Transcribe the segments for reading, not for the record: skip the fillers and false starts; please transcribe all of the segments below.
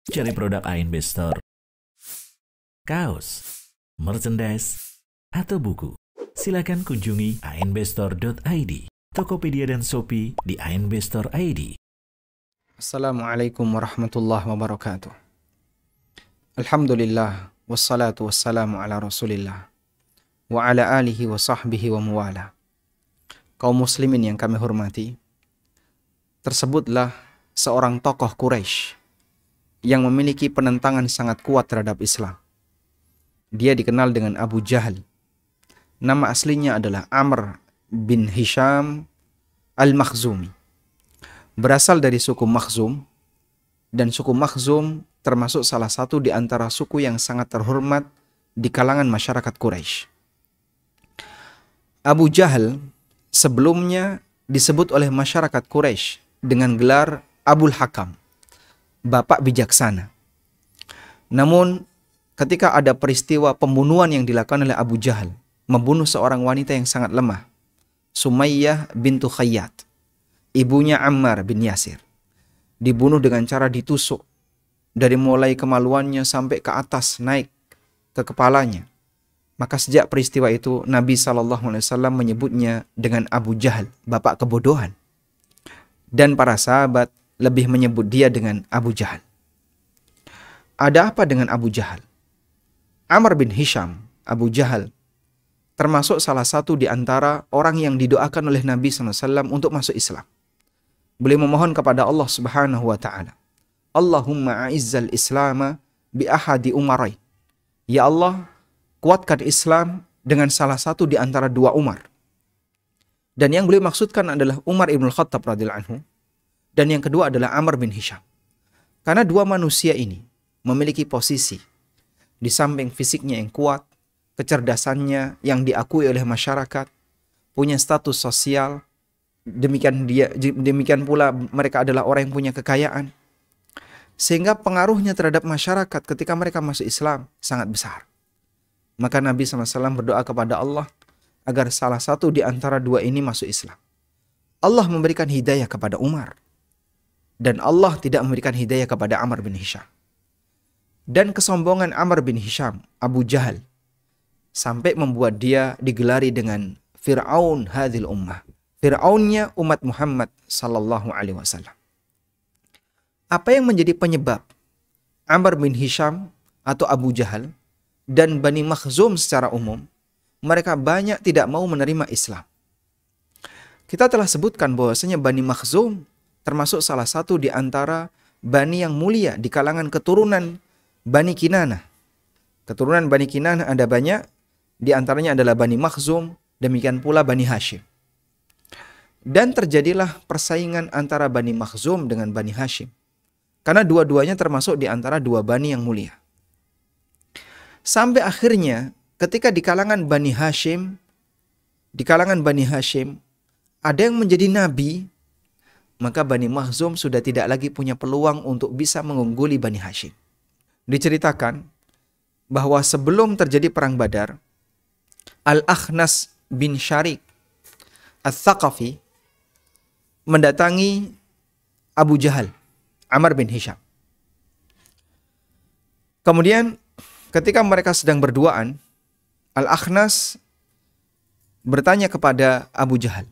Cari produk ANB Store, kaos, merchandise, atau buku. Silakan kunjungi anbstore.id, Tokopedia dan Shopee di ANB Store ID. Assalamualaikum warahmatullahi wabarakatuh. Alhamdulillah, wassalatu wassalamu ala rasulillah, wa ala alihi wa sahbihi wa muwala. Kaum muslimin yang kami hormati, tersebutlah seorang tokoh Quraisy yang memiliki penentangan sangat kuat terhadap Islam. Dia dikenal dengan Abu Jahal. Nama aslinya adalah Amr bin Hisham al-Makhzumi. Berasal dari suku Makhzum, dan suku Makhzum termasuk salah satu di antara suku yang sangat terhormat di kalangan masyarakat Quraisy. Abu Jahal sebelumnya disebut oleh masyarakat Quraisy dengan gelar Abul Hakam, Bapak Bijaksana. Namun ketika ada peristiwa pembunuhan yang dilakukan oleh Abu Jahal, membunuh seorang wanita yang sangat lemah, Sumayyah bintu Khayyat, ibunya Ammar bin Yasir, dibunuh dengan cara ditusuk dari mulai kemaluannya sampai ke atas, naik ke kepalanya. Maka sejak peristiwa itu Nabi SAW menyebutnya dengan Abu Jahal, bapak kebodohan. Dan para sahabat lebih menyebut dia dengan Abu Jahal. Ada apa dengan Abu Jahal? Amr bin Hisham, Abu Jahal, termasuk salah satu di antara orang yang didoakan oleh Nabi SAW untuk masuk Islam. Beliau memohon kepada Allah Subhanahu wa Ta'ala, Allahumma a'izzal islama bi ahadi umarai. Ya Allah, kuatkan Islam dengan salah satu di antara dua Umar. Dan yang beliau maksudkan adalah Umar ibn Khattab radhiyallahu anhu, dan yang kedua adalah Amr bin Hisham. Karena dua manusia ini memiliki posisi di samping fisiknya yang kuat, kecerdasannya yang diakui oleh masyarakat, punya status sosial, demikian pula mereka adalah orang yang punya kekayaan, sehingga pengaruhnya terhadap masyarakat ketika mereka masuk Islam sangat besar. Maka Nabi SAW berdoa kepada Allah agar salah satu di antara dua ini masuk Islam. Allah memberikan hidayah kepada Umar, dan Allah tidak memberikan hidayah kepada Amr bin Hisham. Dan kesombongan Amr bin Hisham, Abu Jahal, sampai membuat dia digelari dengan Fir'aun hadhil ummah. Fir'aunnya umat Muhammad sallallahu alaihi wasallam. Apa yang menjadi penyebab Amr bin Hisham atau Abu Jahal dan Bani Makhzum secara umum, mereka banyak tidak mau menerima Islam? Kita telah sebutkan bahwasanya Bani Makhzum termasuk salah satu di antara Bani yang mulia di kalangan keturunan Bani Kinanah. Keturunan Bani Kinanah ada banyak, di antaranya adalah Bani Makhzum, demikian pula Bani Hashim. Dan terjadilah persaingan antara Bani Makhzum dengan Bani Hashim, karena dua-duanya termasuk di antara dua Bani yang mulia. Sampai akhirnya ketika di kalangan Bani Hashim ada yang menjadi nabi, maka Bani Makhzum sudah tidak lagi punya peluang untuk bisa mengungguli Bani Hashim. Diceritakan bahwa sebelum terjadi perang Badar, Al-Akhnas bin Syarik Al-Thaqafi mendatangi Abu Jahal, Amr bin Hisham. Kemudian ketika mereka sedang berduaan, Al-Akhnas bertanya kepada Abu Jahal,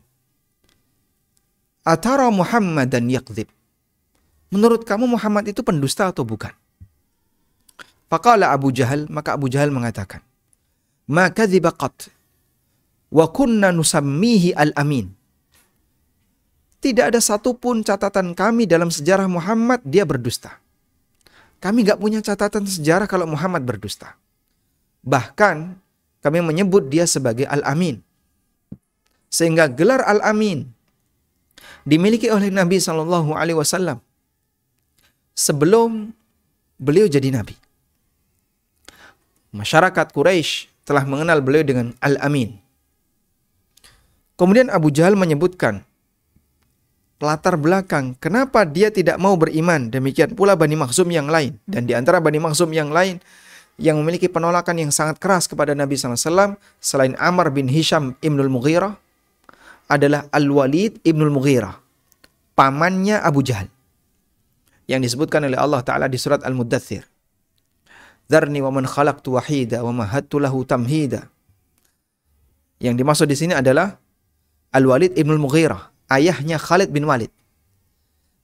Atara Muhammadan yakdzib. Menurut kamu Muhammad itu pendusta atau bukan? Faqala Abu Jahal, maka Abu Jahal mengatakan, Ma kadziba qat wa kunna nusammihi al-amin. Tidak ada satupun catatan kami dalam sejarah Muhammad dia berdusta. Kami gak punya catatan sejarah kalau Muhammad berdusta. Bahkan kami menyebut dia sebagai Al-Amin. Sehingga gelar Al-Amin dimiliki oleh Nabi SAW sebelum beliau jadi Nabi. Masyarakat Quraisy telah mengenal beliau dengan Al-Amin. Kemudian Abu Jahal menyebutkan latar belakang kenapa dia tidak mau beriman. Demikian pula Bani Makhzum yang lain. Dan di antara Bani Makhzum yang lain yang memiliki penolakan yang sangat keras kepada Nabi SAW selain Amr bin Hisham ibnul Mughirah adalah Al-Walid ibnul Mughirah, pamannya Abu Jahal. yang disebutkan oleh Allah Ta'ala di surat Al-Muddathir. Dzarni wa man khalaqtu wahida wa mahattu lahu tamhida. Yang dimaksud di sini adalah Al-Walid ibn Al-Mughirah, ayahnya Khalid bin Walid.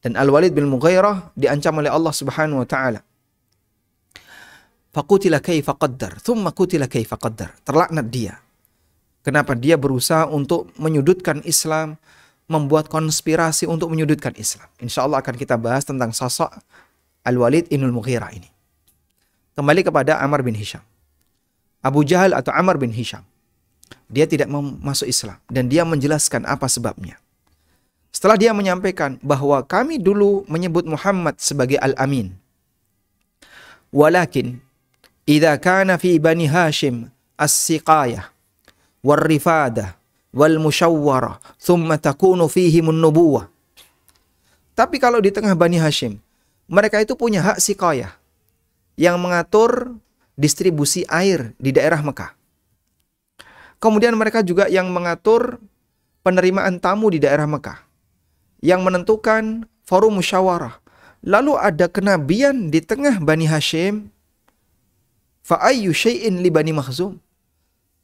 Dan Al-Walid bin Mughirah diancam oleh Allah Subhanahu wa taala. Faqutila kaifa qaddar, thumma qutila kaifa qaddar. Terlaknat dia. Kenapa dia berusaha untuk menyudutkan Islam, membuat konspirasi untuk menyudutkan Islam. Insyaallah akan kita bahas tentang sosok Al-Walid ibn Al-Mughirah ini. Kembali kepada Amr bin Hisham. Abu Jahal atau Amr bin Hisham, dia tidak mau masuk Islam dan dia menjelaskan apa sebabnya. Setelah dia menyampaikan bahwa kami dulu menyebut Muhammad sebagai Al-Amin. Walakin idza kana fi Bani Hashim as-siqayah wal-rifadah wal-musyawwarah thumma takunu fihim an-nubuwah. Tapi kalau di tengah Bani Hashim, mereka itu punya hak siqayah yang mengatur distribusi air di daerah Mekah. Kemudian mereka juga yang mengatur penerimaan tamu di daerah Mekah, yang menentukan forum musyawarah. Lalu ada kenabian di tengah Bani Hashim. Fa ayyu syai'in li Bani Makhzum.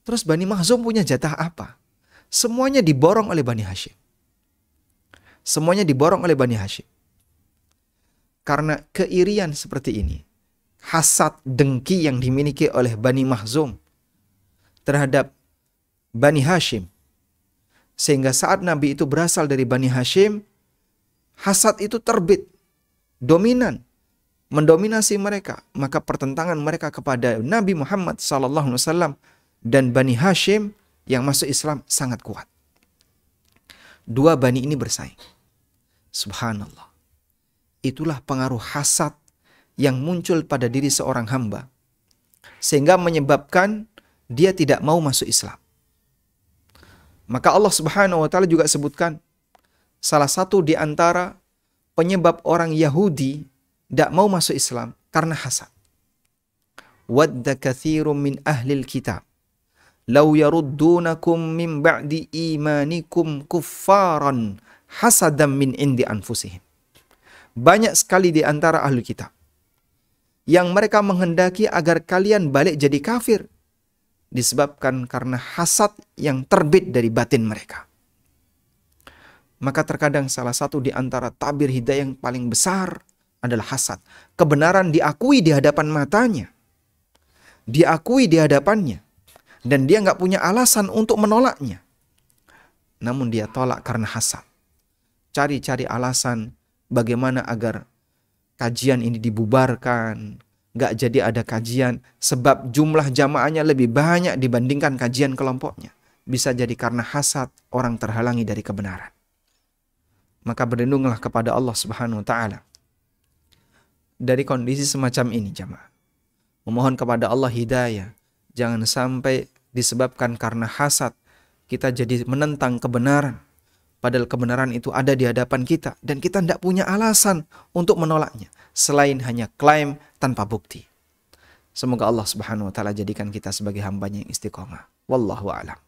Terus Bani Makhzum punya jatah apa? Semuanya diborong oleh Bani Hashim. Semuanya diborong oleh Bani Hashim. Karena keirian seperti ini, hasad, dengki yang dimiliki oleh Bani Makhzum terhadap Bani Hashim, sehingga saat Nabi itu berasal dari Bani Hashim, hasad itu terbit, dominan, mendominasi mereka. Maka pertentangan mereka kepada Nabi Muhammad SAW dan Bani Hashim yang masuk Islam sangat kuat. Dua Bani ini bersaing. Subhanallah. Itulah pengaruh hasad yang muncul pada diri seorang hamba, sehingga menyebabkan dia tidak mau masuk Islam. Maka Allah Subhanahu wa taala juga sebutkan salah satu di antara penyebab orang Yahudi tidak mau masuk Islam karena hasad. Wadda katsirum min ahlil kitab law yaruddunakum min ba'di imanikum kuffaran hasadan min indi anfusihim. Banyak sekali di antara ahli kitab yang mereka menghendaki agar kalian balik jadi kafir, disebabkan karena hasad yang terbit dari batin mereka. Maka terkadang salah satu di antara tabir hidayah yang paling besar adalah hasad. Kebenaran diakui di hadapan matanya, diakui di hadapannya, dan dia nggak punya alasan untuk menolaknya. Namun dia tolak karena hasad. Cari-cari alasan bagaimana agar kajian ini dibubarkan, nggak jadi ada kajian, sebab jumlah jamaahnya lebih banyak dibandingkan kajian kelompoknya. Bisa jadi karena hasad orang terhalangi dari kebenaran. Maka berlindunglah kepada Allah Subhanahu wa taala dari kondisi semacam ini, jamaah. Memohon kepada Allah hidayah. Jangan sampai disebabkan karena hasad kita jadi menentang kebenaran, padahal kebenaran itu ada di hadapan kita dan kita tidak punya alasan untuk menolaknya selain hanya klaim tanpa bukti. Semoga Allah Subhanahu wa taala jadikan kita sebagai hamba-Nya yang istiqomah. Wallahu a'lam.